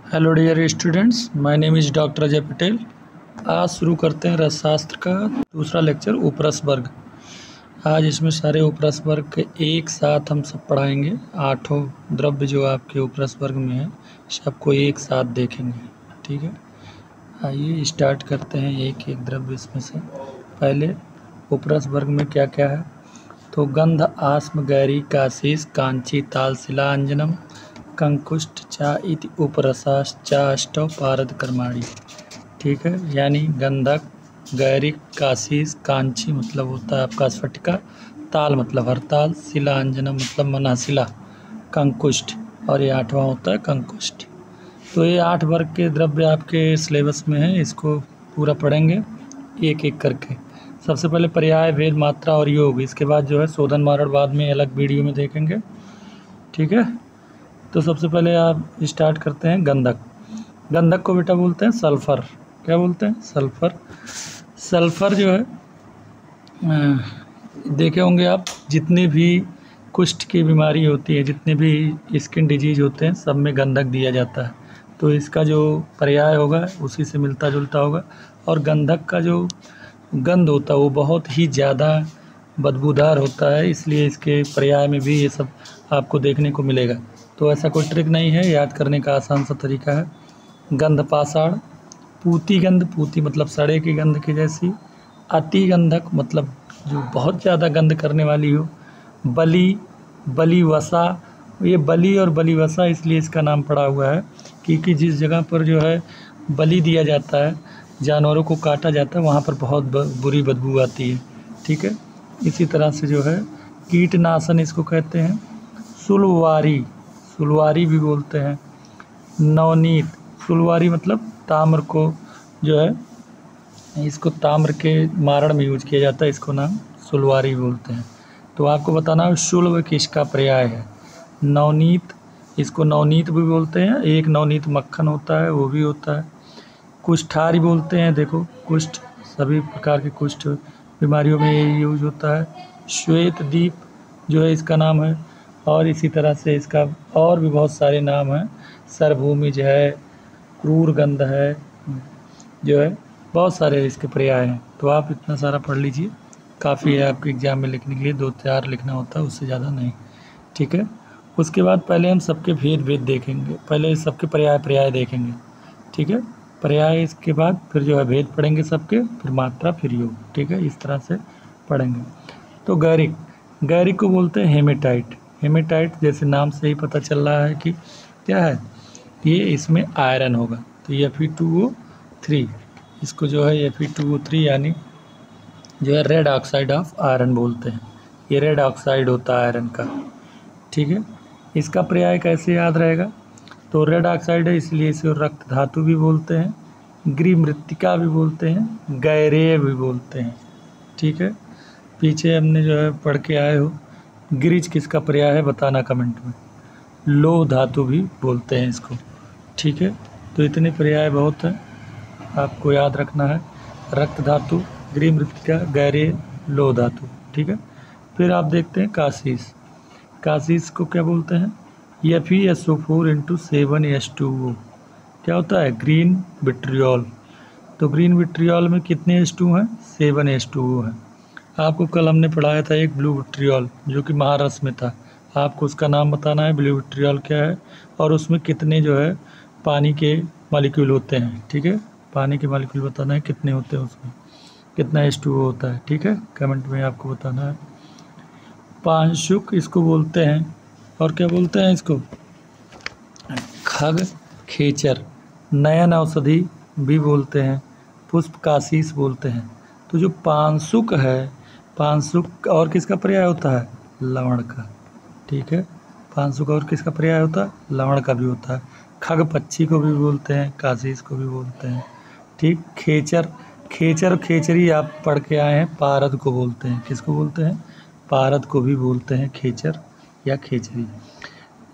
Hello dear students, my name is doctor Ajay Patel. आज शुरू करते हैं रसशास्त्र का दूसरा लेक्चर उपरस वर्ग। आज इसमें सारे उपरस वर्ग के एक साथ हम सब पढ़ाएंगे। आठों द्रव्य जो आपके उपरस वर्ग में है सबको एक साथ देखेंगे, ठीक है। आइए स्टार्ट करते हैं एक एक द्रव्य इसमें से। पहले उपरस वर्ग में क्या क्या है तो गंध, आस्म, गैरी, काशीस, कांची, ताल, शिला, अंजनम, कंकुष्ट, चा इति उपरसाश्चाष्टौ पारद कर्माणी, ठीक है। यानी गंधक, गैरिक, काशीस, कांची मतलब होता है आपका स्फटिका, ताल मतलब हरताल, शिला, अंजनम मतलब मनहशिला, कंकुष्ट और ये आठवां होता है कंकुष्ट। तो ये 8 वर्ग के द्रव्य आपके सिलेबस में है, इसको पूरा पढ़ेंगे एक एक करके। सबसे पहले पर्याय, भेद, मात्रा और योग, इसके बाद जो है शोधन मारण बाद में अलग वीडियो में देखेंगे, ठीक है। तो सबसे पहले आप स्टार्ट करते हैं गंधक। गंधक को बेटा बोलते हैं सल्फर। क्या बोलते हैं? सल्फर। सल्फर जो है देखे होंगे आप, जितने भी कुष्ठ की बीमारी होती है, जितने भी स्किन डिजीज होते हैं, सब में गंधक दिया जाता है। तो इसका जो पर्याय होगा उसी से मिलता जुलता होगा। और गंधक का जो गंध होता है वो बहुत ही ज़्यादा बदबूदार होता है, इसलिए इसके पर्याय में भी ये सब आपको देखने को मिलेगा। तो ऐसा कोई ट्रिक नहीं है, याद करने का आसान सा तरीका है। गंध पाषाण, पूती गंध, पूती मतलब सड़े की गंध की जैसी, अति गंधक मतलब जो बहुत ज़्यादा गंध करने वाली हो, बली, बलीवसा, ये बली और बलीवसा इसलिए इसका नाम पड़ा हुआ है क्योंकि जिस जगह पर जो है बलि दिया जाता है, जानवरों को काटा जाता है, वहाँ पर बहुत बुरी बदबू आती है, ठीक है। इसी तरह से जो है कीटनाशन इसको कहते हैं। सुलवारी, सुलवारी भी बोलते हैं। नवनीत, सुलवारी मतलब ताम्र को जो है, इसको ताम्र के मारण में यूज किया जाता है, इसको नाम सुलवारी बोलते हैं। तो आपको बताना है शुल्व किसका पर्याय है। नवनीत, इसको नवनीत भी बोलते हैं। एक नवनीत मक्खन होता है वो भी होता है। कुष्ठारी बोलते हैं, देखो कुष्ठ, सभी प्रकार के कुष्ठ बीमारियों में ये यूज होता है। श्वेत दीप जो है इसका नाम है, और इसी तरह से इसका और भी बहुत सारे नाम हैं। सरभूमिज है, क्रूर गंध है, जो है बहुत सारे इसके पर्याय हैं। तो आप इतना सारा पढ़ लीजिए, काफ़ी है आपके एग्ज़ाम में लिखने के लिए। 2-4 लिखना होता है, उससे ज़्यादा नहीं, ठीक है। उसके बाद पहले हम सबके भेद देखेंगे, पहले सबके पर्याय देखेंगे, ठीक है। पर्याय इसके बाद फिर जो है भेद पढ़ेंगे सबके, फिर मात्रा, फिर योग, ठीक है। इस तरह से पढ़ेंगे। तो गैरिक, गैरिक को बोलते हैं हेमेटाइट। हेमेटाइट जैसे नाम से ही पता चल रहा है कि क्या है, ये इसमें आयरन होगा, तो Fe2O3, इसको जो है Fe2O3 यानी जो है रेड ऑक्साइड ऑफ आयरन बोलते हैं। ये रेड ऑक्साइड होता है आयरन का, ठीक है। इसका पर्याय कैसे याद रहेगा, तो रेड ऑक्साइड है इसलिए इसे रक्त धातु भी बोलते हैं, गृह भी बोलते हैं, गैरेय भी बोलते हैं, ठीक है। पीछे हमने जो है पढ़ के आए हो। गिरिज किसका पर्याय है बताना कमेंट में। लोह धातु भी बोलते हैं इसको, ठीक है। तो इतने पर्याय बहुत हैं, आपको याद रखना है। रक्त धातु, गृह मृत्तिका, गैरेय, लोह धातु, ठीक है। फिर आप देखते हैं काशीस। काशीस को क्या बोलते हैं, Fe2SO4 × 7H2O। क्या होता है, ग्रीन विट्रियोल। तो ग्रीन विट्रियोल में कितने H2 हैं, 7H2O हैं। आपको कल हमने पढ़ाया था एक ब्लू विट्रियोल जो कि महारस में था, आपको उसका नाम बताना है ब्लू विट्रियोल क्या है, और उसमें कितने जो है पानी के मॉलिक्यूल होते हैं, ठीक है। पानी के मॉलिक्यूल बताना है कितने होते हैं, उसमें कितना H2O होता है, ठीक है। कमेंट में आपको बताना है। पांशुक इसको बोलते हैं, और क्या बोलते हैं इसको, खग खेचर। नयन औषधि भी बोलते हैं, पुष्प काशीस बोलते हैं। तो जो पांशुक है, पांशुक और किसका पर्याय होता है, लवण का, ठीक है। पांशुक और किसका पर्याय होता है, लवण का भी होता है। खग पक्षी को भी बोलते हैं, काशीस को भी बोलते हैं, ठीक। खेचर, खेचर खेचरी आप पढ़ के आए हैं, पारद को बोलते हैं। किसको बोलते हैं, पारद को भी बोलते हैं, खेचर या खेचरी।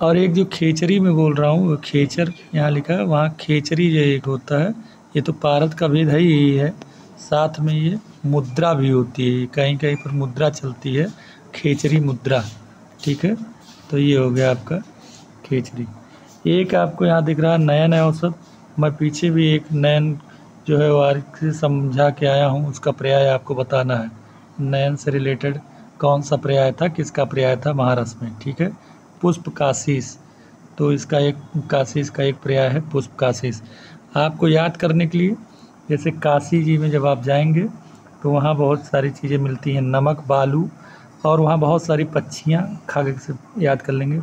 और एक जो खेचरी में बोल रहा हूँ, वो खेचर यहाँ लिखा है, वहाँ खेचरी जो एक होता है, ये तो पारद का भेद है यही है। साथ में ये मुद्रा भी होती है, कहीं कहीं पर मुद्रा चलती है, खेचरी मुद्रा, ठीक है। तो ये हो गया आपका खेचरी। एक आपको यहाँ दिख रहा है नयन है औसत, मैं पीछे भी एक नयन जो है वार्क से समझा के आया हूँ, उसका पर्याय आपको बताना है। नयन से रिलेटेड कौन सा पर्याय था, किसका पर्याय था महारस में, ठीक है। पुष्प काशीस, तो इसका एक काशीस का एक पर्याय है पुष्प काशीस। आपको याद करने के लिए, जैसे काशी जी में जब आप जाएंगे तो वहाँ बहुत सारी चीज़ें मिलती हैं, नमक, बालू, और वहाँ बहुत सारी पक्षियाँ, खग से याद कर लेंगे,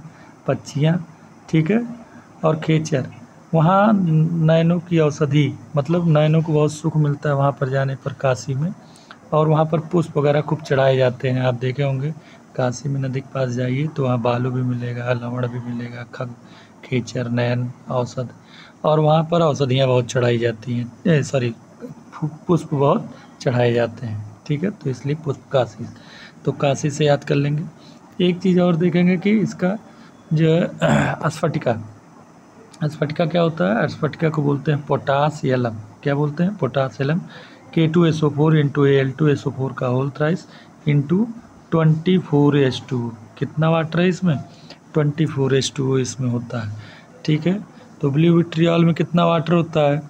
पक्षियाँ, ठीक है, और खेचर। वहाँ नयनों की औषधि, मतलब नयनों को बहुत सुख मिलता है वहाँ पर जाने पर काशी में, और वहाँ पर पुष्प वगैरह खूब चढ़ाए जाते हैं। आप देखे होंगे काशी में नदी के पास जाइए तो वहाँ बालू भी मिलेगा, लवण भी मिलेगा, खग, खेचर, नयन, औषध, और वहाँ पर औषधियाँ बहुत चढ़ाई जाती हैं, सॉरी पुष्प बहुत चढ़ाए जाते हैं, ठीक है। तो इसलिए पुष्प काशी, तो काशी से याद कर लेंगे। एक चीज़ और देखेंगे कि इसका जो है स्फटिका, स्फटिका क्या होता है, स्फटिका को बोलते हैं पोटासियलम, क्या बोलते हैं, पोटासियलम। K2SO4 इंटू Al2SO4 का होल थ्राइस इंटू 24H2, कितना वाटर है इसमें, 24H2 इसमें होता है, ठीक है। तो ब्लू विट्रियल में कितना वाटर होता है,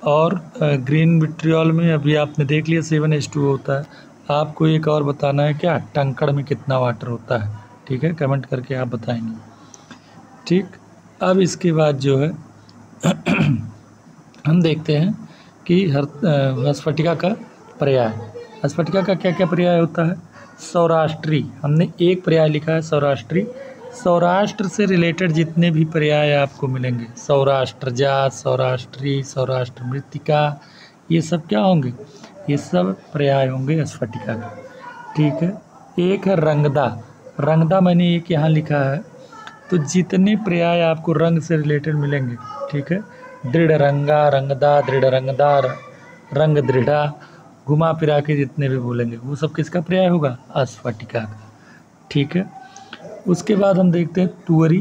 और ग्रीन विट्रियल में अभी आपने देख लिया 7H2 होता है। आपको एक और बताना है, क्या टंकड़ में कितना वाटर होता है, ठीक है, कमेंट करके आप बताएंगे, ठीक। अब इसके बाद जो है हम देखते हैं कि हर स्फटिका का पर्याय, स्फटिका का क्या क्या पर्याय होता है। सौराष्ट्री, हमने एक पर्याय लिखा है सौराष्ट्री। सौराष्ट्र से रिलेटेड जितने भी पर्याय आपको मिलेंगे, सौराष्ट्र जात, सौराष्ट्री, सौराष्ट्र मृत्तिका, ये सब क्या होंगे, ये सब पर्याय होंगे स्फटिका का, ठीक है। एक है रंगदा, रंगदा मैंने एक यहाँ लिखा है। तो जितने पर्याय आपको रंग से रिलेटेड मिलेंगे, ठीक है, दृढ़ रंगा, रंगदा, दृढ़ रंगदार, रंग दृढ़ा, घुमा फिरा के जितने भी बोलेंगे वो सब किसका पर्याय होगा, स्फटिका का, ठीक है। उसके बाद हम देखते हैं तुअरी,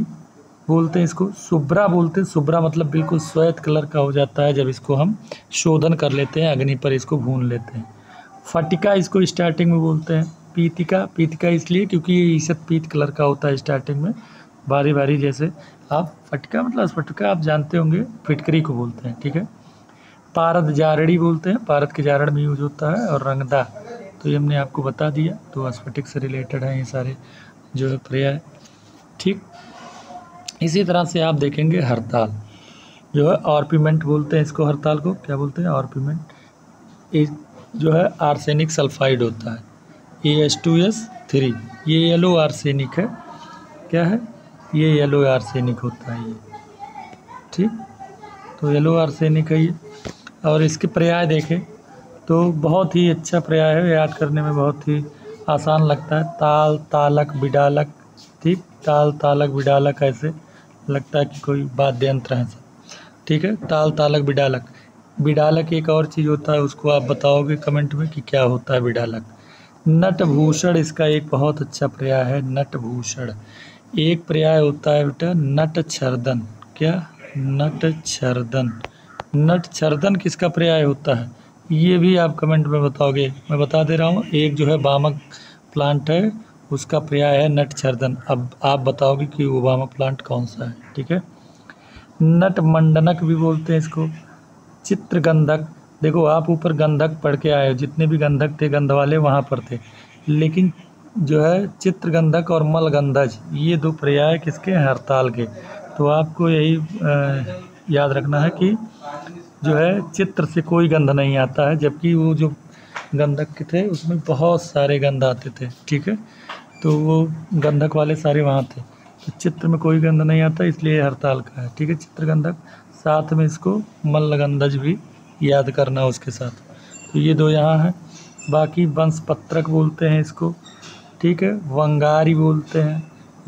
बोलते हैं इसको सुब्रा, बोलते हैं सुब्रा, मतलब बिल्कुल श्वेत कलर का हो जाता है जब इसको हम शोधन कर लेते हैं, अग्नि पर इसको भून लेते हैं। फटिका इसको स्टार्टिंग में बोलते हैं। पीतिका, पीतिका इसलिए क्योंकि ये ईसत पीत कलर का होता है स्टार्टिंग में, बारी बारी, जैसे आप फटका मतलब फटका आप जानते होंगे, फिटकरी को बोलते हैं, ठीक है। पारद जारड़ी बोलते हैं, पारद के जारड़ में यूज होता है, और रंगदा, तो ये हमने आपको बता दिया। तो स्फटिक से रिलेटेड हैं ये सारे जो है पर्याय, ठीक। इसी तरह से आप देखेंगे हड़ताल जो है, ऑर्पिमेंट बोलते हैं इसको, हड़ताल को क्या बोलते हैं, ऑर्पिमेंट। एक जो है आर्सेनिक सल्फाइड होता है, H2S3, ये येलो आर्सेनिक है, क्या है, ये येलो आर्सेनिक होता है ये, ठीक। तो येलो आर्सेनिक है ये। और इसके पर्याय देखें तो बहुत ही अच्छा पर्याय है, याद करने में बहुत ही आसान लगता है। ताल, तालक, बिडालक, ठीक, ताल, तालक, बिडालक, ऐसे लगता है कि कोई वाद्य यंत्र है सब, ठीक है। ताल, तालक, बिडालक। बिडालक एक और चीज़ होता है, उसको आप बताओगे कमेंट में कि क्या होता है बिडालक। नटभूषण इसका एक बहुत अच्छा पर्याय है, नटभूषण। एक पर्याय होता है बेटा नटछर्दन, क्या, नटछर्दन। नटछर्दन किसका पर्याय होता है, ये भी आप कमेंट में बताओगे, मैं बता दे रहा हूँ। एक जो है वामक प्लांट है, उसका पर्याय है नटछर्दन। अब आप बताओगे कि वो वामक प्लांट कौन सा है, ठीक है। नटमंडनक भी बोलते हैं इसको। चित्रगंधक, देखो आप ऊपर गंधक पढ़ के आए हो, जितने भी गंधक थे गंध वाले वहाँ पर थे, लेकिन जो है चित्रगंधक और मलगंधज, ये दो पर्याय किसके हैं, हड़ताल के। तो आपको यही याद रखना है कि जो है चित्र से कोई गंध नहीं आता है, जबकि वो जो गंधक के थे उसमें बहुत सारे गंध आते थे, ठीक है। तो वो गंधक वाले सारे वहाँ थे, तो चित्र में कोई गंध नहीं आता, इसलिए हड़ताल का है, ठीक है, चित्रगंधक। साथ में इसको मल्लगंधज भी याद करना उसके साथ। तो ये दो यहाँ हैं। बाकी वंशपत्रक बोलते हैं इसको, ठीक है, वंगारी बोलते हैं,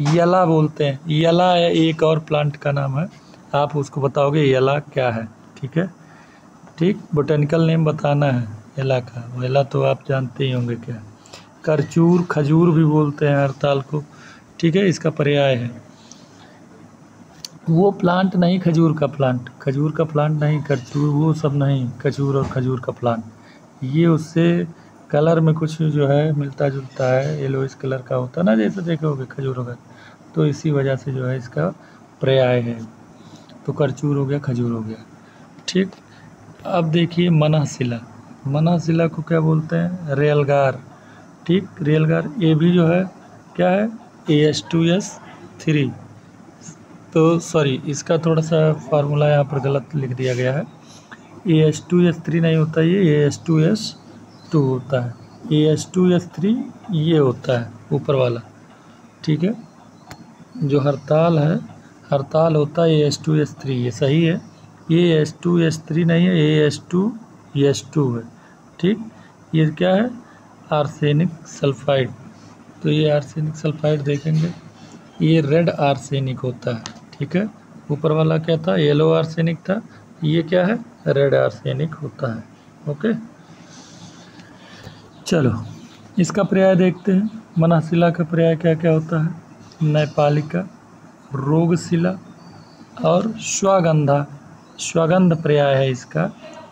यला बोलते हैं। यला एक और प्लांट का नाम है, आप उसको बताओगे यला क्या है, ठीक है, ठीक। बोटेनिकल नेम बताना है यला का, यला तो आप जानते ही होंगे क्या। करचूर, खजूर भी बोलते हैं हड़ताल को, ठीक है, इसका पर्याय है। वो प्लांट नहीं, खजूर का प्लांट, खजूर का प्लांट नहीं, करचूर वो सब नहीं, खजूर और खजूर का प्लांट, ये उससे कलर में कुछ जो है मिलता जुलता है, येलोइश कलर का होता है ना, जैसे देखोगे खजूरों का, तो इसी वजह से जो है इसका पर्याय है। तो करचूर हो गया, खजूर हो गया। ठीक। अब देखिए मनःशिला, मनःशिला को क्या बोलते हैं? रेलगार। ठीक, रेलगार। ये भी जो है क्या है? AS2S3। तो सॉरी, इसका थोड़ा सा फार्मूला यहाँ पर गलत लिख दिया गया है। AS2S3 नहीं होता, ये AS2S2 होता है। AS2S3 ये होता है ऊपर वाला। ठीक है, जो हड़ताल है, हड़ताल होता है AS2S3, ये सही है। ये AS2S3 नहीं है, AS2S2 है। ठीक, ये क्या है? Arsenic sulphide. तो ये आर्सेनिक सल्फाइड देखेंगे, ये रेड आर्सेनिक होता है। ठीक है, ऊपर वाला क्या था? येलो आर्सेनिक था, ये क्या है? रेड आर्सेनिक होता है। ओके, चलो इसका पर्याय देखते हैं। मनःशिला का पर्याय क्या क्या होता है? नैपालिका, रोगशिला और श्वागंधा। श्वागंध पर्याय है इसका।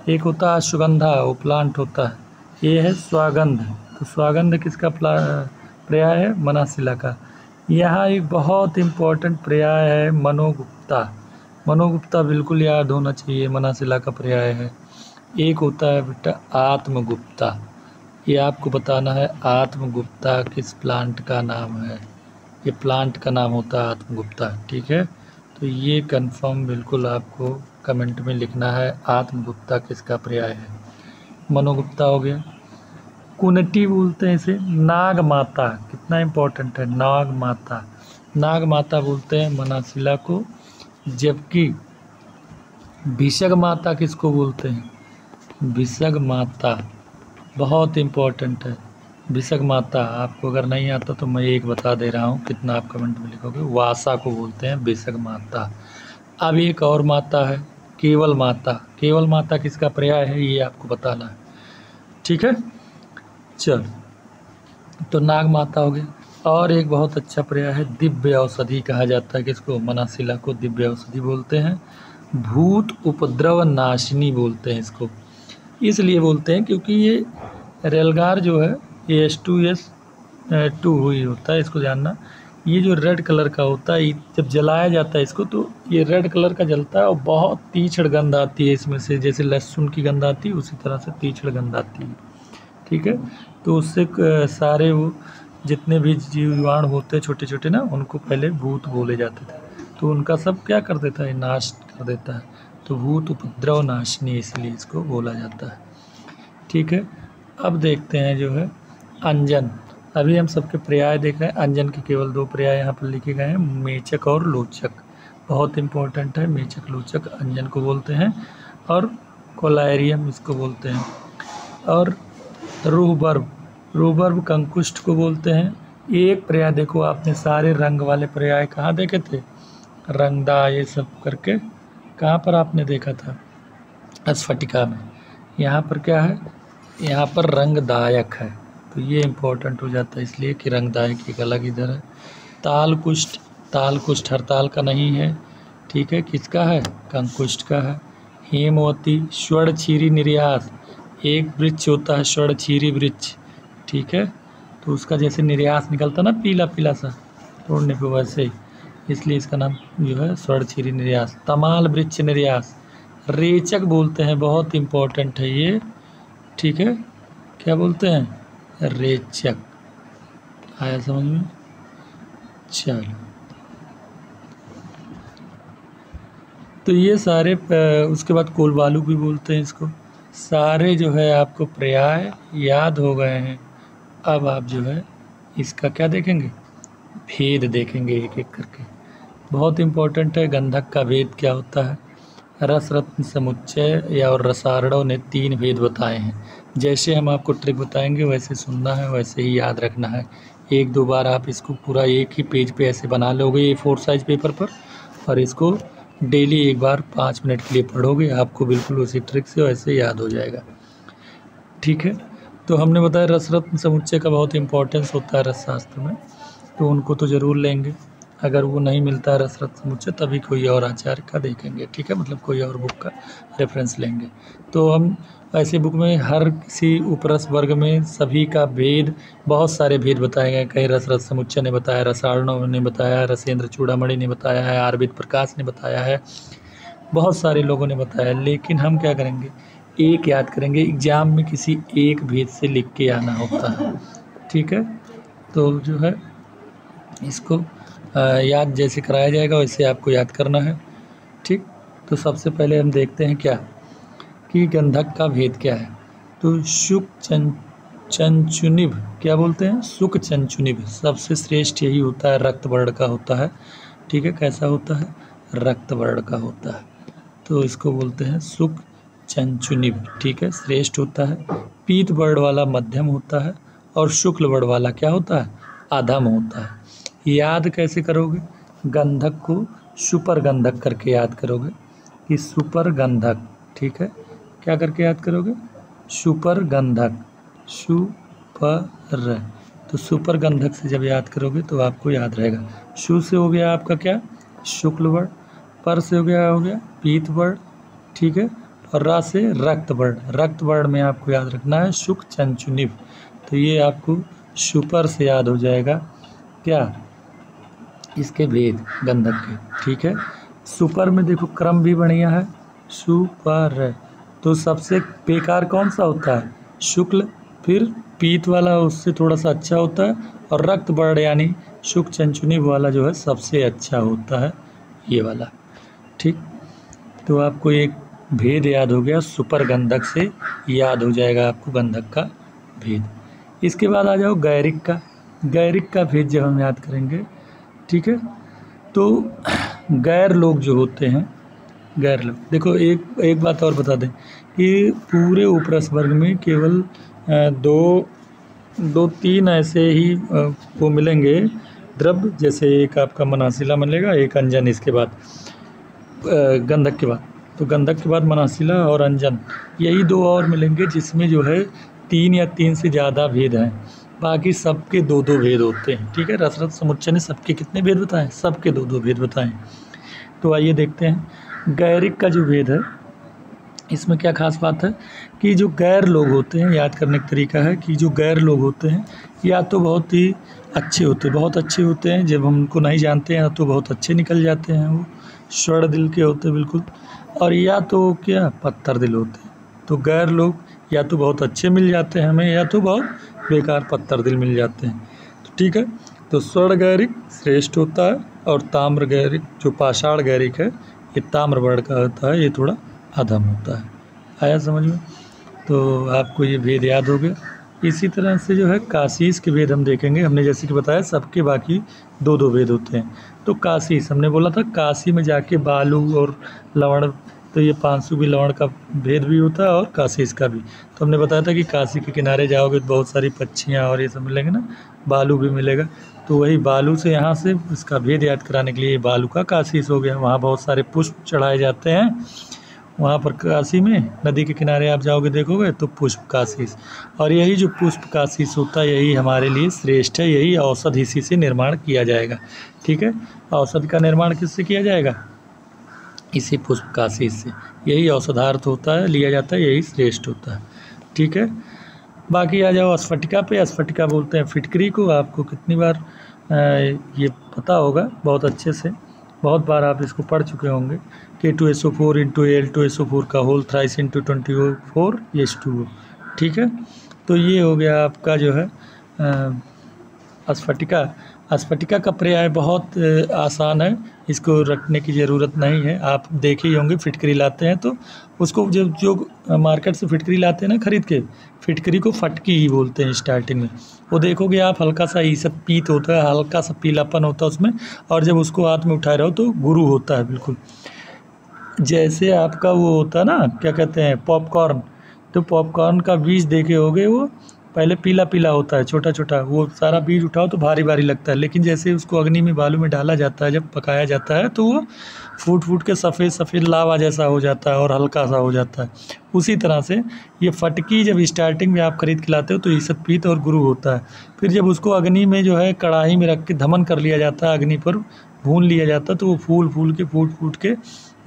एक होता है अश्वगंधा, वो प्लांट होता है। ये है श्वागंध। तो श्वागंध किसका पर्याय है? मनःशिला का। यहाँ एक बहुत इम्पोर्टेंट पर्याय है मनोगुप्ता। मनोगुप्ता बिल्कुल याद होना चाहिए, मनःशिला का पर्याय है। एक होता है बेटा आत्मगुप्ता। ये आपको बताना है आत्मगुप्ता किस प्लांट का नाम है। ये प्लांट का नाम होता है आत्मगुप्ता। ठीक है, तो ये कंफर्म बिल्कुल आपको कमेंट में लिखना है, आत्मगुप्ता किसका पर्याय है। मनोगुप्ता हो गया। कुनटी बोलते हैं इसे, नाग माता। कितना इम्पोर्टेंट है, नाग माता। नाग माता बोलते हैं मनःशिला को। जबकि भिषग माता किसको बोलते हैं? भिषग माता बहुत इम्पोर्टेंट है। भिषग माता आपको अगर नहीं आता तो मैं एक बता दे रहा हूँ, कितना आप कमेंट में लिखोगे। वासा को बोलते हैं भिषग माता। अब एक और माता है केवल माता। केवल माता किसका पर्याय है, ये आपको बताना है। ठीक है, चल तो नाग माता हो गया। और एक बहुत अच्छा पर्याय है दिव्य औषधि कहा जाता है किसको? मनःशिला को दिव्य औषधि बोलते हैं। भूत उपद्रव नाशिनी बोलते हैं इसको। इसलिए बोलते हैं क्योंकि ये रेलगार जो है AS2S2 हुई होता है, इसको जानना। ये जो रेड कलर का होता है, जब जलाया जाता है इसको तो ये रेड कलर का जलता है और बहुत तीक्ष्ण गंध आती है इसमें से, जैसे लहसुन की गंध आती है उसी तरह से तीक्ष्ण गंध आती है। ठीक है, तो उससे सारे वो जितने भी जीवाणु होते हैं छोटे छोटे ना, उनको पहले भूत बोले जाते थे, तो उनका सब क्या कर देता है? नाश कर देता है। तो भूत उपद्रव नाशिनी इसलिए इसको बोला जाता है। ठीक है, अब देखते हैं जो है अंजन। अभी हम सबके पर्याय देख रहे हैं। अंजन के केवल 2 पर्याय यहाँ पर लिखे गए हैं, मेचक और लोचक। बहुत इंपॉर्टेंट है, मेचक लोचक अंजन को बोलते हैं। और कोलायरियम इसको बोलते हैं। और रूहबर्ब, रूहबर्ब कंकुष्ट को बोलते हैं। एक पर्याय देखो, आपने सारे रंग वाले पर्याय कहाँ देखे थे? रंगदा ये सब करके कहाँ पर आपने देखा था? स्फटिका में। यहाँ पर क्या है? यहाँ पर रंगदायक है, तो ये इम्पोर्टेंट हो जाता है इसलिए कि रंगदायक एक अलग इधर है। तालकुष्ठ, तालकुष्ठ हड़ताल का नहीं है। ठीक है, किसका है? कंकुष्ठ का है। हेमवती, स्वर्णचीरी निर्यास, एक वृक्ष होता है स्वर्णचीरी वृक्ष। ठीक है, तो उसका जैसे निर्यास निकलता ना पीला पीला सा तोड़ने पे, वैसे ही, इसलिए इसका नाम जो है स्वर्णचीरी निर्यास। तमाल वृक्ष निर्यास। रेचक बोलते हैं, बहुत इम्पोर्टेंट है ये। ठीक है, क्या बोलते हैं? रेचक। आया समझ में? चलो, तो ये सारे उसके बाद कोलबालू भी बोलते हैं इसको। सारे जो है आपको पर्याय याद हो गए हैं। अब आप जो है इसका क्या देखेंगे? भेद देखेंगे एक एक करके। बहुत इम्पोर्टेंट है, गंधक का भेद क्या होता है। रस रत्न समुच्चय या और रसारणों ने 3 भेद बताए हैं। जैसे हम आपको ट्रिक बताएंगे वैसे सुनना है, वैसे ही याद रखना है। 1-2 बार आप इसको पूरा एक ही पेज पे ऐसे बना लोगे A4 साइज पेपर पर, और इसको डेली एक बार 5 मिनट के लिए पढ़ोगे, आपको बिल्कुल उसी ट्रिक से वैसे याद हो जाएगा। ठीक है, तो हमने बताया रस रत्न समुच्चय का बहुत इंपॉर्टेंस होता है रसशास्त्र में, तो उनको तो ज़रूर लेंगे। अगर वो नहीं मिलता है रस रत्न समुच्चय तभी कोई और आचार्य का देखेंगे। ठीक है, मतलब कोई और बुक का रेफरेंस लेंगे। तो हम ऐसी बुक में हर किसी उपरस वर्ग में सभी का भेद, बहुत सारे भेद बताए गए। कहीं रस रत्न समुच्चय ने बताया, रसारणों ने बताया, रसेंद्र चूड़ामणि ने बताया है, आरविंद प्रकाश ने बताया है, बहुत सारे लोगों ने बताया, लेकिन हम क्या करेंगे, एक याद करेंगे। एग्ज़ाम में किसी एक भेद से लिख के आना होता है, ठीक है। तो जो है इसको याद जैसे कराया जाएगा वैसे आपको याद करना है, ठीक। तो सबसे पहले हम देखते हैं क्या कि गंधक का भेद क्या है। तो शुक चंचुनिभ क्या बोलते हैं, शुक चंचुनिभ सबसे श्रेष्ठ यही होता है, रक्त वर्ण का होता है, ठीक है। कैसा होता है, रक्त वर्ण का होता है, तो इसको बोलते हैं शुक चंचुनिभ, ठीक है, श्रेष्ठ होता है। पीत वर्ण वाला मध्यम होता है और शुक्ल वर्ण वाला क्या होता है, अधम होता है। याद कैसे करोगे, गंधक को सुपर गंधक करके याद करोगे कि सुपर गंधक, ठीक है। क्या करके याद करोगे, सुपर गंधक, सुपर, तो सुपर गंधक से जब याद करोगे तो आपको याद रहेगा। शु से हो गया आपका क्या, शुक्ल वर्ण, पर से हो गया पीत वर्ण, ठीक है, और रा से रक्त वर्ण। रक्त वर्ण में आपको याद रखना है शुक चंचुनिभ, तो ये आपको सुपर से याद हो जाएगा क्या, इसके भेद गंधक के, ठीक है। सुपर में देखो क्रम भी बढ़िया है, सुपर, तो सबसे बेकार कौन सा होता है, शुक्ल, फिर पीत वाला उससे थोड़ा सा अच्छा होता है, और रक्त वर्ण यानी शुक चंचुनिभ वाला जो है सबसे अच्छा होता है, ये वाला, ठीक। तो आपको एक भेद याद हो गया, सुपर गंधक से याद हो जाएगा आपको गंधक का भेद। इसके बाद आ जाओ गैरिक का। गैरिक का भेद जब हम याद करेंगे, ठीक है, तो गैर लोग जो होते हैं, गैर लोग, देखो एक बात और बता दें कि पूरे उपरस वर्ग में केवल दो तीन ऐसे ही वो मिलेंगे द्रव्य, जैसे एक आपका मनासिला मिलेगा, एक अंजन, इसके बाद गंधक के बाद, तो गंधक के बाद मनासिला और अंजन, यही दो और मिलेंगे जिसमें जो है 3 या 3 से ज़्यादा भेद हैं, बाकी सबके 2-2 भेद होते हैं, ठीक है। रसरत समुच्चय ने सबके कितने भेद बताएं, सबके 2-2 भेद बताएं। तो आइए देखते हैं गैरिक का जो भेद है, इसमें क्या खास बात है कि जो गैर लोग होते हैं, याद करने का तरीका है कि जो गैर लोग होते हैं या तो बहुत ही अच्छे होते हैं, बहुत अच्छे होते हैं, जब हम उनको नहीं जानते हैं तो बहुत अच्छे निकल जाते हैं, वो स्वर्ण दिल के होते हैं बिल्कुल, और या तो क्या पत्थर दिल होते हैं। तो गैर लोग या तो बहुत अच्छे मिल जाते हैं हमें, या तो बहुत बेकार पत्थर दिल मिल जाते हैं, तो ठीक है। तो स्वर्ण गैरिक श्रेष्ठ होता है, और ताम्र गैरिक जो पाषाण गैरिक है ये ताम्र वर्ण का होता है, ये थोड़ा अधम होता है। आया समझ में, तो आपको ये भेद याद हो गया। इसी तरह से जो है काशीस के भेद हम देखेंगे, हमने जैसे कि बताया सबके बाकी 2-2 भेद होते हैं। तो काशीस हमने बोला था, काशी में जाके बालू और लवण, तो ये 500 भी लवण का भेद भी होता है और काशीस का भी। तो हमने बताया था कि काशी के किनारे जाओगे तो बहुत सारी पक्षियाँ और ये सब मिलेंगे ना, बालू भी मिलेगा, तो वही बालू से यहाँ से इसका भेद याद कराने के लिए बालू का काशीस हो गया। वहाँ बहुत सारे पुष्प चढ़ाए जाते हैं, वहाँ पर काशी में नदी के किनारे आप जाओगे देखोगे तो पुष्प काशीस, और यही जो पुष्प काशीस होता है यही हमारे लिए श्रेष्ठ है, यही औषध इसी से निर्माण किया जाएगा, ठीक है। औषध का निर्माण किससे किया जाएगा, इसी पुष्प काशीस से, यही औषधार्थ होता है, लिया जाता है, यही श्रेष्ठ होता है, ठीक है। बाकी आ जाओ स्फटिका पे। स्फटिका बोलते हैं फिटकरी को। आपको कितनी बार ये पता होगा बहुत अच्छे से, बहुत बार आप इसको पढ़ चुके होंगे, K2SO4 इंटू Al2SO4 का होल थ्राइस इंटू 24 H2O, ठीक है। तो ये हो गया आपका जो है स्फटिका। स्फटिका का पर्याय बहुत आसान है, इसको रखने की ज़रूरत नहीं है। आप देखे ही होंगे फिटकरी लाते हैं तो उसको जब जो मार्केट से फिटकरी लाते हैं ना खरीद के, फिटकरी को फटकी ही बोलते हैं स्टार्टिंग में। वो देखोगे आप हल्का सा ये सब पीत होता है, हल्का सा पीलापन होता है उसमें, और जब उसको हाथ में उठाए रहो तो गुरु होता है बिल्कुल, जैसे आपका वो होता है ना क्या कहते हैं पॉपकॉर्न। तो पॉपकॉर्न का बीज देखे होगे, वो पहले पीला पीला होता है छोटा छोटा, वो सारा बीज उठाओ तो भारी भारी लगता है, लेकिन जैसे उसको अग्नि में बालू में डाला जाता है, जब पकाया जाता है तो वो फूट फूट के सफ़ेद सफ़ेद लावा जैसा हो जाता है और हल्का सा हो जाता है। उसी तरह से ये फटकी जब स्टार्टिंग में आप खरीद के लाते हो तो ईसत पीत और गुरु होता है। फिर जब उसको अग्नि में जो है कढ़ाई में रख के धमन कर लिया जाता है, अग्नि पर भून लिया जाता है, तो वो फूल फूल के फूट फूट के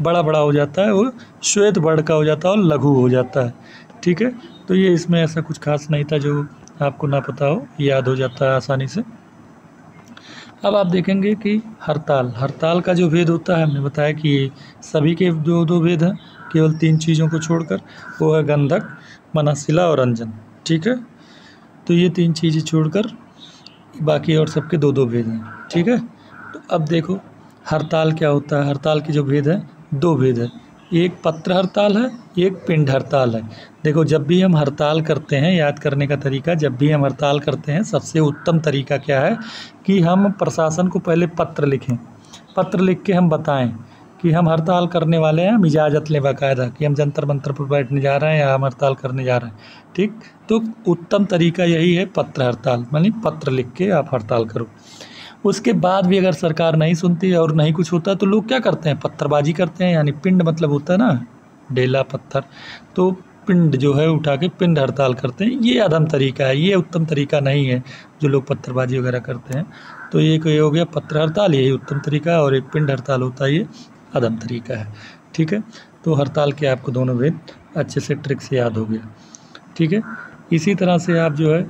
बड़ा बड़ा हो जाता है, वो श्वेत वर्ण का हो जाता है और लघु हो जाता है, ठीक है। तो ये इसमें ऐसा कुछ खास नहीं था जो आपको ना पता हो, याद हो जाता है आसानी से। अब आप देखेंगे कि हड़ताल का जो भेद होता है, हमने बताया कि ये सभी के दो भेद हैं, केवल 3 चीज़ों को छोड़कर, वो है गंधक, मनासिला और अंजन। ठीक है, तो ये 3 चीज़ें छोड़कर बाकी और सबके 2 भेद हैं। ठीक है, तो अब देखो हड़ताल क्या होता है। हड़ताल के जो भेद है, 2 भेद है, एक पत्र हड़ताल है, एक पिंड हड़ताल है। देखो जब भी हम हड़ताल करते हैं, याद करने का तरीका, जब भी हम हड़ताल करते हैं सबसे उत्तम तरीका क्या है कि हम प्रशासन को पहले पत्र लिखें। पत्र लिख के हम बताएं कि हम हड़ताल करने वाले हैं, हम इजाज़त लें बाकायदा कि हम जंतर मंतर पर बैठने जा रहे हैं या हम हड़ताल करने जा रहे हैं। ठीक, तो उत्तम तरीका यही है पत्र हड़ताल, मानी पत्र लिख के आप हड़ताल करो। उसके बाद भी अगर सरकार नहीं सुनती और नहीं कुछ होता तो लोग क्या करते हैं, पत्थरबाजी करते हैं, यानी पिंड मतलब होता है ना ढेला पत्थर, तो पिंड जो है उठा के पिंड हड़ताल करते हैं। ये अधम तरीका है, ये उत्तम तरीका नहीं है जो लोग पत्थरबाजी वगैरह करते हैं। तो ये हो गया पत्र हड़ताल, यही उत्तम तरीका है, और एक पिंड हड़ताल होता है, ये अधम तरीका है। ठीक है, तो हड़ताल के आपको दोनों भेद अच्छे से ट्रिक से याद हो गया। ठीक है, इसी तरह से आप जो है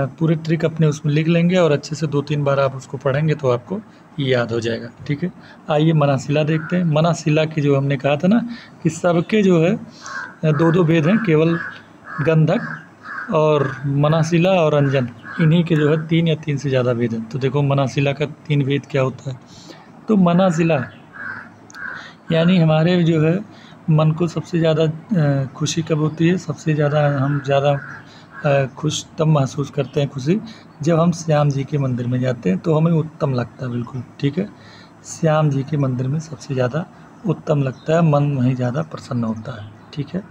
पूरे ट्रिक अपने उसमें लिख लेंगे और अच्छे से 2-3 बार आप उसको पढ़ेंगे तो आपको याद हो जाएगा। ठीक है, आइए मनासिला देखते हैं। मनासिला की जो हमने कहा था ना कि सबके जो है 2 भेद हैं, केवल गंधक और मनासिला और अंजन, इन्हीं के जो है 3 या 3 से ज़्यादा भेद हैं। तो देखो मनासिला का 3 भेद क्या होता है। तो मनासिला यानी हमारे जो है मन को सबसे ज़्यादा खुशी कब होती है, सबसे ज़्यादा हम ज़्यादा खुश तब महसूस करते हैं खुशी जब हम श्याम जी के मंदिर में जाते हैं, तो हमें उत्तम लगता है बिल्कुल। ठीक है, श्याम जी के मंदिर में सबसे ज़्यादा उत्तम लगता है, मन वहीं ज़्यादा प्रसन्न होता है। ठीक है,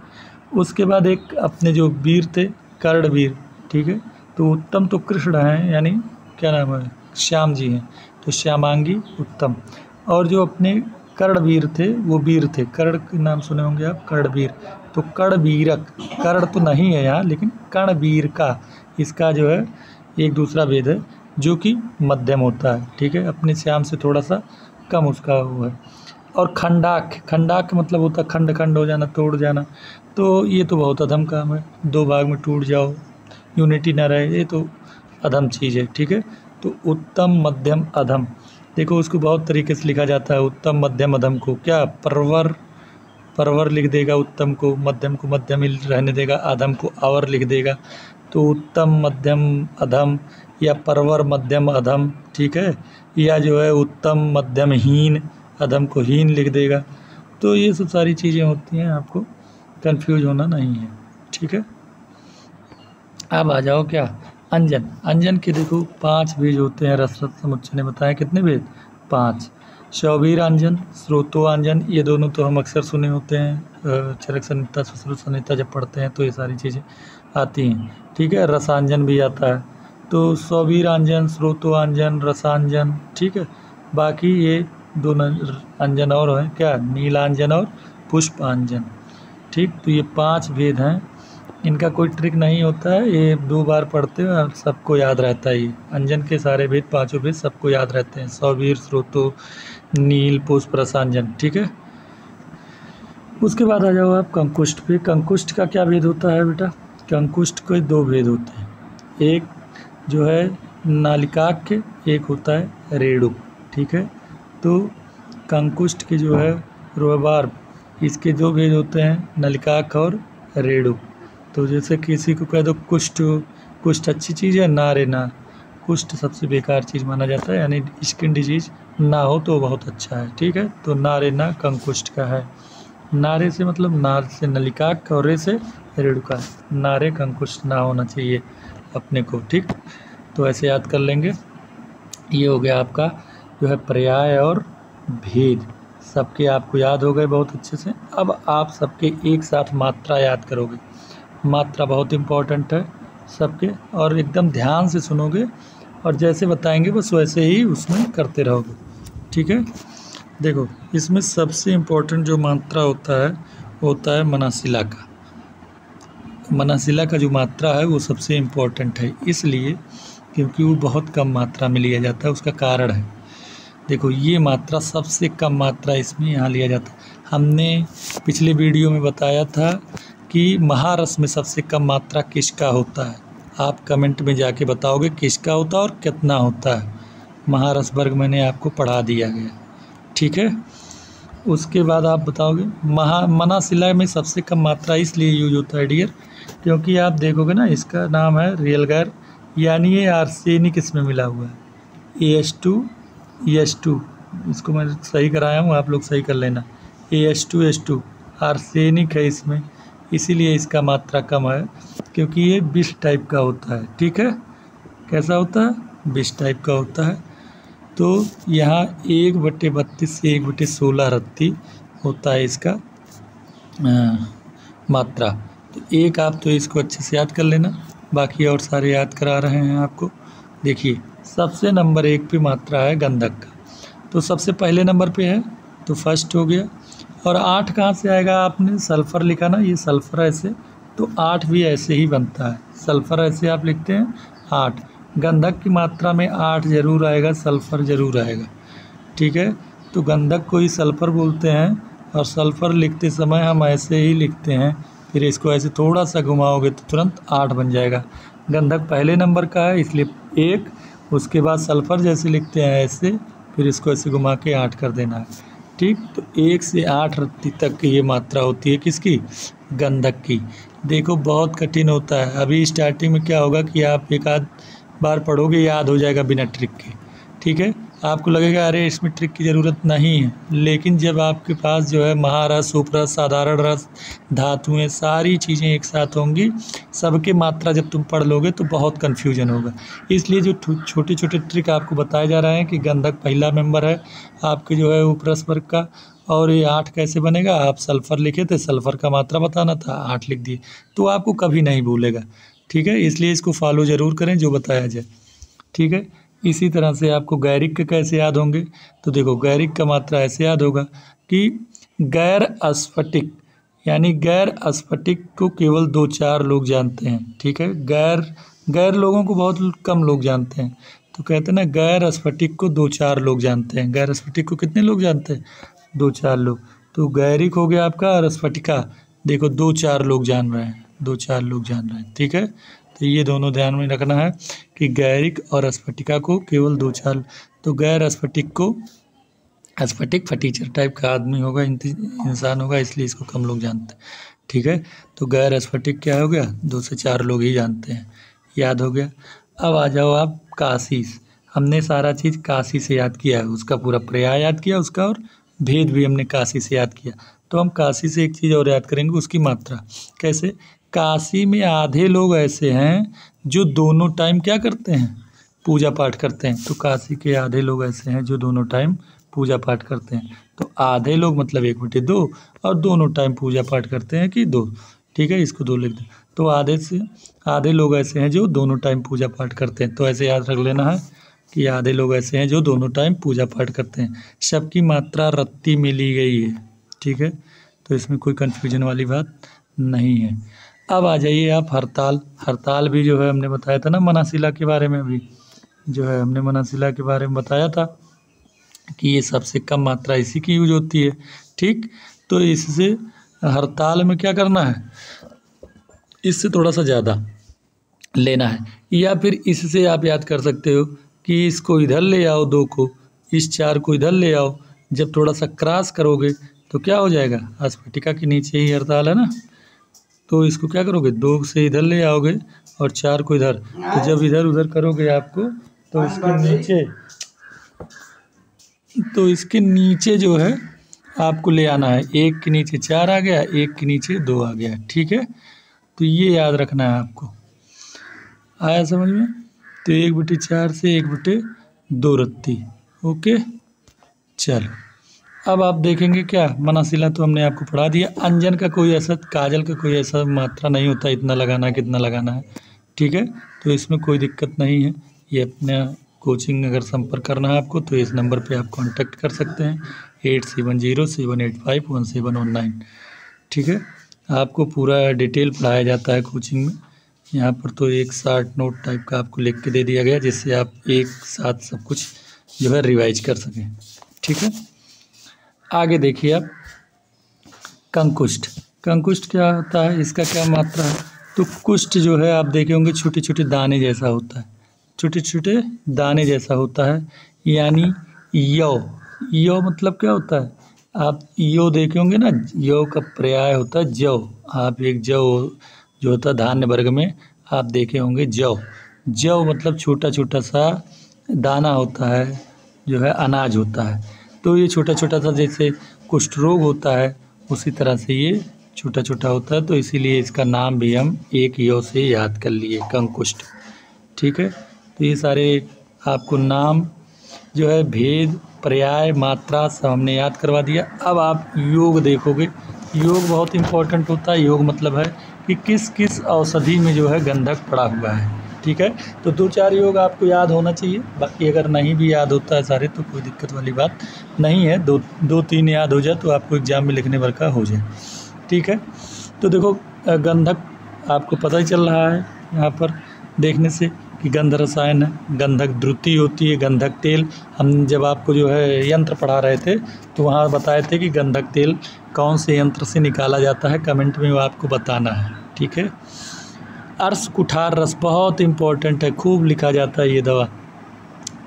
उसके बाद एक अपने जो वीर थे कर्णवीर, ठीक है, तो उत्तम तो कृष्ण हैं, यानी क्या नाम है, श्याम जी हैं, तो श्यामांगी उत्तम। और जो अपने कर्णवीर थे वो वीर थे, कर्ण के नाम सुने होंगे आप, कर्णवीर, तो कर्णवीरक, कर्ण तो नहीं है यहाँ लेकिन कर्णवीर का, इसका जो है एक दूसरा भेद है जो कि मध्यम होता है। ठीक है, अपने श्याम से थोड़ा सा कम उसका वो है। और खंडाक, खंडाक मतलब होता है खंड खंड हो जाना, तोड़ जाना, तो ये तो बहुत अधम काम है, 2 भाग में टूट जाओ, यूनिटी ना रहे, ये तो अधम चीज़ है। ठीक है, तो उत्तम मध्यम अधम, देखो उसको बहुत तरीके से लिखा जाता है, उत्तम मध्यम अधम को क्या परवर लिख देगा, उत्तम को, मध्यम को मध्यम ही रहने देगा, अधम को अवर लिख देगा, तो उत्तम मध्यम अधम या परवर मध्यम अधम। ठीक है, या जो है उत्तम मध्यम हीन, अधम को हीन लिख देगा। तो ये सब सारी चीज़ें होती हैं, आपको कंफ्यूज होना नहीं है। ठीक है, अब आ जाओ क्या अंजन। अंजन के देखो 5 बीज होते हैं, रसरत समुच्चय ने बताया कितने भेद, 5। शौवीर अंजन, स्रोतोआंजन, ये दोनों तो हम अक्सर सुने होते हैं, चरक संहिता सुश्रुत संहिता जब पढ़ते हैं तो ये सारी चीज़ें आती हैं। ठीक है, रसांजन भी आता है, तो शौवीरांजन, स्रोतोआंजन, रसांजन। ठीक है, बाकी ये 2 अंजन और हैं क्या, नीलांजन और पुष्पांजन। ठीक, तो ये 5 भेद हैं, इनका कोई ट्रिक नहीं होता है, ये 2 बार पढ़ते हैं और सबको याद रहता है। ये अंजन के सारे भेद, 5 भेद सबको याद रहते हैं, शौवीर, स्रोतो, नील, पुष्प, रसांजन। ठीक है, उसके बाद आ जाओ आप कंकुष्ट पे। कंकुष्ट का क्या भेद होता है बेटा, कंकुष्ट के 2 भेद होते हैं, एक जो है नालिकाक्य, एक होता है रेणुक। ठीक है, तो कंकुष्ट के जो है रोबार, इसके 2 भेद होते हैं, नलिकाक्ष और रेणुक। तो जैसे किसी को कह दो कुष्ठ, कुष्ठ अच्छी चीज़ है, ना रे ना, कुष्ठ सबसे बेकार चीज़ माना जाता है, यानी स्किन डिजीज ना हो तो बहुत अच्छा है। ठीक है, तो ना रे ना कंकुष्ट का है, नारे से मतलब नार से नलिकाक्ष और रे से रेणुका, नारे कंकुष्ट ना होना चाहिए अपने को। ठीक, तो ऐसे याद कर लेंगे। ये हो गया आपका जो है पर्याय और भेद, सबके आपको याद हो गए बहुत अच्छे से। अब आप सबके एक साथ मात्रा याद करोगे, मात्रा बहुत इम्पोर्टेंट है सबके, और एकदम ध्यान से सुनोगे और जैसे बताएंगे बस वैसे ही उसमें करते रहोगे। ठीक है, देखो इसमें सबसे इम्पोर्टेंट जो मात्रा होता है वो होता है मनासिला का। मनासिला का जो मात्रा है वो सबसे इम्पोर्टेंट है, इसलिए क्योंकि वो बहुत कम मात्रा में लिया जाता है, उसका कारण है। देखो ये मात्रा सबसे कम मात्रा इसमें यहाँ लिया जाता है। हमने पिछले वीडियो में बताया था कि महारस में सबसे कम मात्रा किसका होता है, आप कमेंट में जाके बताओगे किसका होता है और कितना होता है। महारस वर्ग मैंने आपको पढ़ा दिया गया, ठीक है। उसके बाद आप बताओगे मना शिला में सबसे कम मात्रा इसलिए यूज होता है डियर, क्योंकि आप देखोगे ना इसका नाम है रियल गैर, यानी ये आर्सेनिक इसमें मिला हुआ है, AH2 इसको मैं सही कराया हूँ, आप लोग सही कर लेना। AH2 आर्सेनिक है इसमें, इसीलिए इसका मात्रा कम है, क्योंकि ये विष टाइप का होता है, ठीक है। कैसा होता है? विष टाइप का होता है। तो यहाँ 1/32 से 1/16 रत्ती होता है इसका मात्रा। तो एक आप तो इसको अच्छे से याद कर लेना, बाकी और सारे याद करा रहे हैं आपको। देखिए सबसे नंबर 1 पे मात्रा है गंधक का, तो सबसे पहले नंबर पे है, तो फर्स्ट हो गया। और 8 कहाँ से आएगा? आपने सल्फ़र लिखा ना, ये सल्फ़र ऐसे, तो 8 भी ऐसे ही बनता है। सल्फ़र ऐसे आप लिखते हैं 8, गंधक की मात्रा में 8 ज़रूर आएगा, सल्फ़र ज़रूर आएगा, ठीक है। तो गंधक को ही सल्फ़र बोलते हैं, और सल्फ़र लिखते समय हम ऐसे ही लिखते हैं, फिर इसको ऐसे थोड़ा सा घुमाओगे तो तुरंत 8 बन जाएगा। गंधक पहले नंबर का है इसलिए 1, उसके बाद सल्फ़र जैसे लिखते हैं ऐसे, फिर इसको ऐसे घुमा के 8 कर देना है, ठीक। तो 1 से 8 रत्ती तक ये मात्रा होती है किसकी? गंधक की। देखो बहुत कठिन होता है, अभी स्टार्टिंग में क्या होगा कि आप एक आध बार पढ़ोगे याद हो जाएगा बिना ट्रिक के, ठीक है। आपको लगेगा अरे इसमें ट्रिक की ज़रूरत नहीं है, लेकिन जब आपके पास जो है महारस, उपरस, साधारण रस, धातुएं, सारी चीज़ें एक साथ होंगी, सबके मात्रा जब तुम पढ़ लोगे तो बहुत कन्फ्यूजन होगा। इसलिए जो छोटे छोटे ट्रिक आपको बताए जा रहे हैं कि गंधक पहला मेंबर है आपके जो है उपरस वर्ग का, और ये 8 कैसे बनेगा? आप सल्फ़र लिखे थे, सल्फ़र का मात्रा बताना था, 8 लिख दिए, तो आपको कभी नहीं भूलेगा, ठीक है। इसलिए इसको फॉलो ज़रूर करें जो बताया जाए, ठीक है। इसी तरह से आपको गैरिक के कैसे याद होंगे? तो देखो गैरिक का मात्रा ऐसे याद होगा कि गैर अस्फटिक, यानी गैर अस्फटिक को केवल 2-4 लोग जानते हैं, ठीक है। गैर लोगों को बहुत कम लोग जानते हैं, तो कहते हैं ना गैर अस्फटिक को 2-4 लोग जानते हैं। गैर अस्फटिक को कितने लोग जानते हैं? 2-4 लोग। तो गैरिक हो गया आपका, और स्फटिका देखो 2-4 लोग जान रहे हैं, 2-4 लोग जान रहे हैं, ठीक है। तो ये दोनों ध्यान में रखना है कि गैरिक और स्फटिका को केवल 2-4, तो गैर स्फटिक को, स्फटिक फटीचर टाइप का आदमी होगा, इंसान होगा, इसलिए इसको कम लोग जानते हैं, ठीक है। तो गैर स्फटिक क्या हो गया? 2 से 4 लोग ही जानते हैं, याद हो गया। अब आ जाओ आप काशी। हमने सारा चीज़ काशी से याद किया है, उसका पूरा पर्याय याद किया, उसका और भेद भी हमने काशी से याद किया। तो हम काशी से एक चीज़ और याद करेंगे, उसकी मात्रा। कैसे? काशी में आधे लोग ऐसे हैं जो दोनों टाइम क्या करते हैं? पूजा पाठ करते हैं। तो काशी के आधे लोग ऐसे हैं जो दोनों टाइम पूजा पाठ करते हैं। तो आधे लोग मतलब 1/2, और दोनों टाइम पूजा पाठ करते हैं कि 2, ठीक है। इसको 2 लिख दें। तो आधे लोग ऐसे हैं जो दोनों टाइम पूजा पाठ करते हैं, तो ऐसे याद रख लेना है कि आधे लोग ऐसे हैं जो दोनों टाइम पूजा पाठ करते हैं। सबकी मात्रा रत्ती में ली गई है, ठीक है। तो इसमें कोई कन्फ्यूजन वाली बात नहीं है। अब आ जाइए आप हड़ताल। हड़ताल भी जो है हमने बताया था ना मनाशिला के बारे में, अभी जो है हमने मनाशिला के बारे में बताया था कि ये सबसे कम मात्रा इसी की यूज होती है, ठीक। तो इससे हड़ताल में क्या करना है? इससे थोड़ा सा ज़्यादा लेना है, या फिर इससे आप याद कर सकते हो कि इसको इधर ले आओ, 2 को, इस 4 को इधर ले आओ। जब थोड़ा सा क्रॉस करोगे तो क्या हो जाएगा? स्फटिका के नीचे ही हड़ताल है ना, तो इसको क्या करोगे? 2 से इधर ले आओगे और 4 को इधर। तो जब इधर उधर करोगे आपको, तो इसके नीचे जो है आपको ले आना है, 1 के नीचे 4 आ गया, 1 के नीचे 2 आ गया, ठीक है। तो ये याद रखना है आपको। आया समझ में? तो 1/4 से 1/2 रत्ती, ओके। चलो अब आप देखेंगे क्या, मनाशिला तो हमने आपको पढ़ा दिया। अंजन का कोई ऐसा, काजल का कोई ऐसा मात्रा नहीं होता इतना लगाना है कितना लगाना है, ठीक है। तो इसमें कोई दिक्कत नहीं है। ये अपना कोचिंग अगर संपर्क करना है आपको तो इस नंबर पे आप कांटेक्ट कर सकते हैं, 8707851719, ठीक है। आपको पूरा डिटेल पढ़ाया जाता है कोचिंग में। यहाँ पर तो एक शार्ट नोट टाइप का आपको लिख के दे दिया गया, जिससे आप एक साथ सब कुछ जो है रिवाइज कर सकें, ठीक है। आगे देखिए आप कंकुष्ट। कंकुष्ट क्या होता है, इसका क्या मात्रा है? तो कुष्ठ जो है आप देखे होंगे छोटे छोटे दाने जैसा होता है, छोटे छोटे दाने जैसा होता है, यानी यो। यो मतलब क्या होता है? आप यो देखे होंगे ना, यो का पर्याय होता है जौ। आप एक जौ जो होता है धान्य वर्ग में, आप देखे होंगे जौ। जौ मतलब छोटा छोटा सा दाना होता है, जो है अनाज होता है। तो ये छोटा छोटा सा जैसे कुष्ठ रोग होता है, उसी तरह से ये छोटा छोटा होता है, तो इसीलिए इसका नाम भी हम एक यो से याद कर लिए, कंकुष्ठ। ठीक है, तो ये सारे आपको नाम जो है भेद, पर्याय, मात्रा सब हमने याद करवा दिया। अब आप योग देखोगे। योग बहुत इम्पोर्टेंट होता है। योग मतलब है कि किस किस औषधि में जो है गंधक पड़ा हुआ है। ठीक है, तो 2-4 योग आपको याद होना चाहिए। बाकी अगर नहीं भी याद होता है सारे तो कोई दिक्कत वाली बात नहीं है। 2-3 याद हो जाए तो आपको एग्ज़ाम में लिखने भर का हो जाए। ठीक है, तो देखो गंधक आपको पता ही चल रहा है यहाँ पर देखने से कि गंध रसायन है, गंधक द्रुति होती है, गंधक तेल। हम जब आपको जो है यंत्र पढ़ा रहे थे तो वहाँ बताए थे कि गंधक तेल कौन से यंत्र से निकाला जाता है, कमेंट में वो आपको बताना है। ठीक है, अर्श कुठार रस बहुत इम्पोर्टेंट है, खूब लिखा जाता है ये दवा।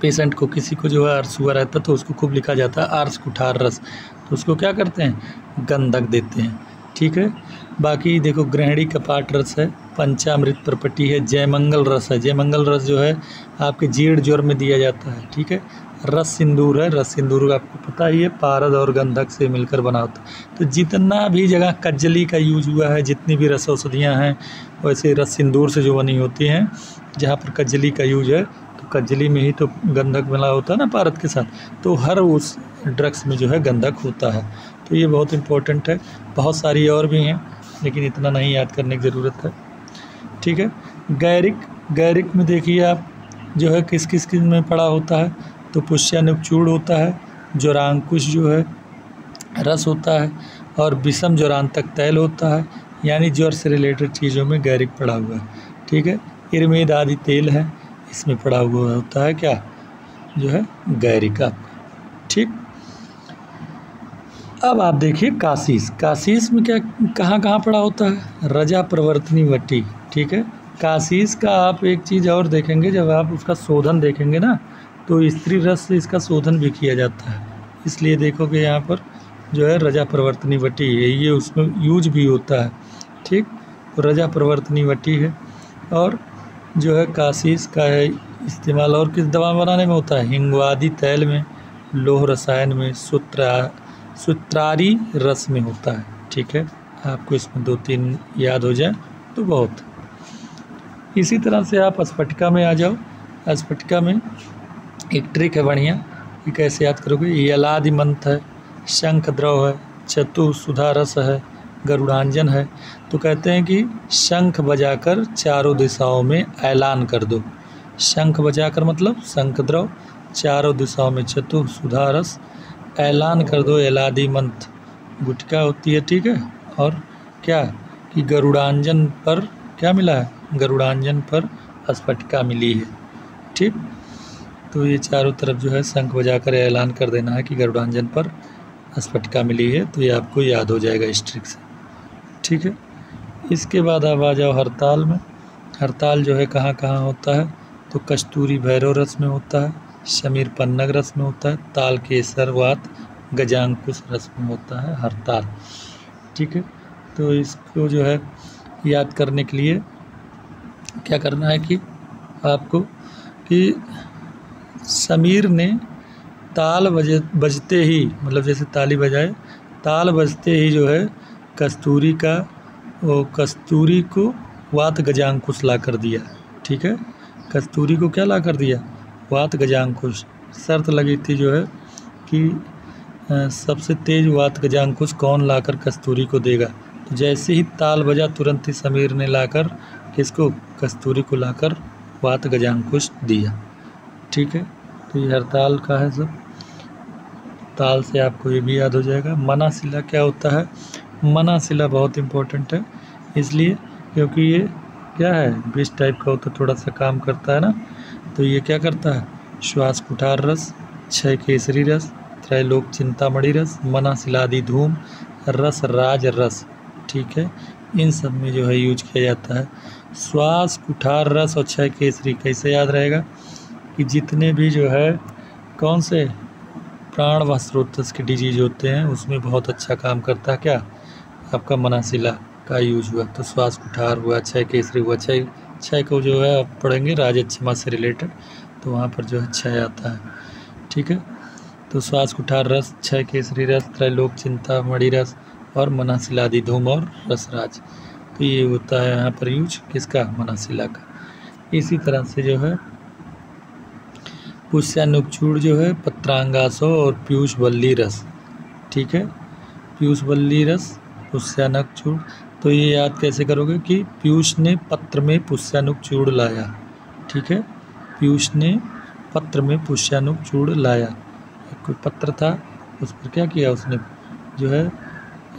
पेशेंट को, किसी को जो है अर्श हुआ रहता है तो उसको खूब लिखा जाता है अर्श कुठार रस, तो उसको क्या करते हैं, गंधक देते हैं। ठीक है, बाकी देखो गृहिणी कपाट रस है, पंचामृत प्रपटी है, जयमंगल रस है। जयमंगल रस जो है आपके जीर्ण ज्वर में दिया जाता है। ठीक है, रस सिंदूर है, रस सिंदूर आपको पता ही है, पारद और गंधक से मिलकर बना होता है। तो जितना भी जगह कज्जली का यूज हुआ है, जितनी भी रस औषधियाँ हैं, वैसे रस सिंदूर से जो बनी होती हैं, जहाँ पर कज्जली का यूज है तो कज्जली में ही तो गंधक मिला होता है ना पारद के साथ, तो हर उस ड्रग्स में जो है गंधक होता है। तो ये बहुत इम्पोर्टेंट है। बहुत सारी और भी हैं लेकिन इतना नहीं याद करने की ज़रूरत है। ठीक है, गैरिक, गैरिक में देखिए आप जो है किस किस किस में पड़ा होता है, तो पुष्यानुचूर्ण होता है, ज्वरांकुश जो है रस होता है, और विषम ज्वरांतक तैल होता है, यानी ज्वर से रिलेटेड चीज़ों में गैरिक पड़ा हुआ है। ठीक है, इरमेद आदि तेल है, इसमें पड़ा हुआ होता है क्या, जो है गैरिका। ठीक, अब आप देखिए काशीस। काशीस में क्या कहाँ कहाँ पड़ा होता है, रजा प्रवर्तनी वटी। ठीक है, काशीस का आप एक चीज़ और देखेंगे, जब आप उसका शोधन देखेंगे ना तो स्त्री रस से इसका शोधन भी किया जाता है। इसलिए देखोगे यहाँ पर जो है रजा प्रवर्तनी वटी है, ये उसमें यूज भी होता है। ठीक, तो रजा प्रवर्तनी वटी है, और जो है काशीस का है इस्तेमाल और किस दवा बनाने में होता है, हिंगवादी तैल में, लोह रसायन में, सूत्रारी रस में होता है। ठीक है, आपको इसमें 2-3 याद हो जाए तो बहुत। इसी तरह से आप स्फटिका में आ जाओ। स्फटिका में एक ट्रिक है बढ़िया कि कैसे याद करोगे। यलादि मंत्र है, शंख द्रव है, चतु सुधा रस है, गरुड़ांजन है। तो कहते हैं कि शंख बजाकर चारों दिशाओं में ऐलान कर दो। शंख बजाकर मतलब शंख द्रव, चारों दिशाओं में चतु सुधा रस, ऐलान कर दो यलादि मंत्र गुटका होती है। ठीक है, और क्या कि गरुड़ांजन पर क्या मिला है, गरुड़ांजन पर स्फटिका मिली है। ठीक, तो ये चारों तरफ जो है शंख बजाकर ऐलान कर देना है कि गरुड़ांजन पर स्फटिका मिली है, तो ये आपको याद हो जाएगा इस ट्रिक से। ठीक है, इसके बाद आप आ जाओ हड़ताल में। हड़ताल जो है कहाँ कहाँ होता है, तो कस्तूरी भैरव रस में होता है, शमीर पन्नग रस में होता है, ताल केसर वात गजांकुश रस में होता है हड़ताल। ठीक है, तो इसको जो है याद करने के लिए क्या करना है कि आपको कि शमीर ने ताल बजते ही, मतलब जैसे ताली बजाए, ताल बजते ही जो है कस्तूरी का वो कस्तूरी को वात गजांकुश ला कर दिया। ठीक है, कस्तूरी को क्या ला कर दिया, वात गजांकुश। शर्त लगी थी जो है कि सबसे तेज वात गजांकुश कौन लाकर कस्तूरी को देगा। तो जैसे ही ताल बजा तुरंत ही शमीर ने लाकर किसको, कस्तूरी को लाकर वात गजांकुश दिया। ठीक है, तो ये हड़ताल का है सब। ताल से आपको ये भी याद हो जाएगा। मनाशिला क्या होता है, मनाशिला बहुत इम्पोर्टेंट है, इसलिए क्योंकि ये क्या है, विष टाइप का होता है, थोड़ा सा काम करता है ना। तो ये क्या करता है, श्वास कुठार रस, क्षय केसरी रस, त्रैलोक चिंतामणि रस, मनाशिलादि धूम रस, राज रस। ठीक है, इन सब में जो है यूज किया जाता है। श्वास कुठार रस और क्षय केसरी कैसे याद रहेगा कि जितने भी जो है कौन से प्राण व स्रोतस के डिजीज होते हैं उसमें बहुत अच्छा काम करता है क्या, आपका मनासिला का यूज हुआ। तो श्वास कुठार हुआ, क्षय केसरी हुआ। क्षय को जो है आप पढ़ेंगे राजक्षमा से रिलेटेड, तो वहाँ पर जो है क्षय आता है। ठीक है, तो श्वास कुठार रस, क्षय केसरी रस, त्रैलोक चिंता मणि रस और मनासिलादि धूम और रसराज। तो ये होता है यहाँ पर यूज किसका, मनासिला का। इसी तरह से जो है पुष्यानुकचूड़ जो है पत्रांगासो और पीयूष वल्ली रस। ठीक है, पीयूष वल्ली रस, पुष्यानुकचूड़। तो ये याद कैसे करोगे कि पीयूष ने पत्र में पुष्यानुकचूड़ लाया। ठीक है, पीयूष ने पत्र में पुष्यानुकचूड़ लाया। कोई पत्र था, उस पर क्या किया उसने, जो है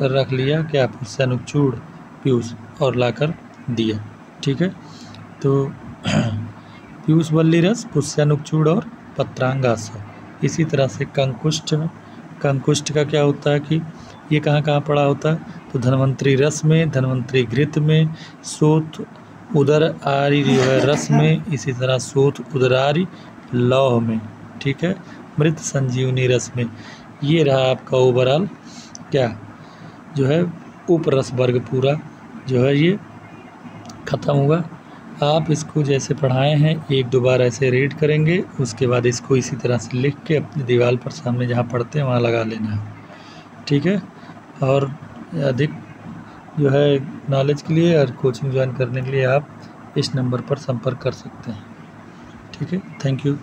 रख लिया क्या, पुष्यानुकचूड़ पीयूष, और लाकर दिया। ठीक है, तो पीयूष वल्ली रस, पुष्यानुकचूड़ और पत्रांगास। इसी तरह से कंकुष्ठ में, कंकुष्ठ का क्या होता है कि ये कहाँ कहाँ पड़ा होता है, तो धन्वंतरी रस में, धन्वंतरी घृत में, सोत उदर आरी जो है रस में, इसी तरह सोत उदरारी लौह में। ठीक है, मृत संजीवनी रस में। ये रहा आपका ओवरऑल क्या जो है उपरस वर्ग पूरा जो है ये ख़त्म हुआ। आप इसको जैसे पढ़ाए हैं एक दो बार ऐसे रीड करेंगे, उसके बाद इसको इसी तरह से लिख के अपनी दीवार पर सामने जहाँ पढ़ते हैं वहाँ लगा लेना है। ठीक है, और अधिक जो है नॉलेज के लिए और कोचिंग ज्वाइन करने के लिए आप इस नंबर पर संपर्क कर सकते हैं। ठीक है, थैंक यू।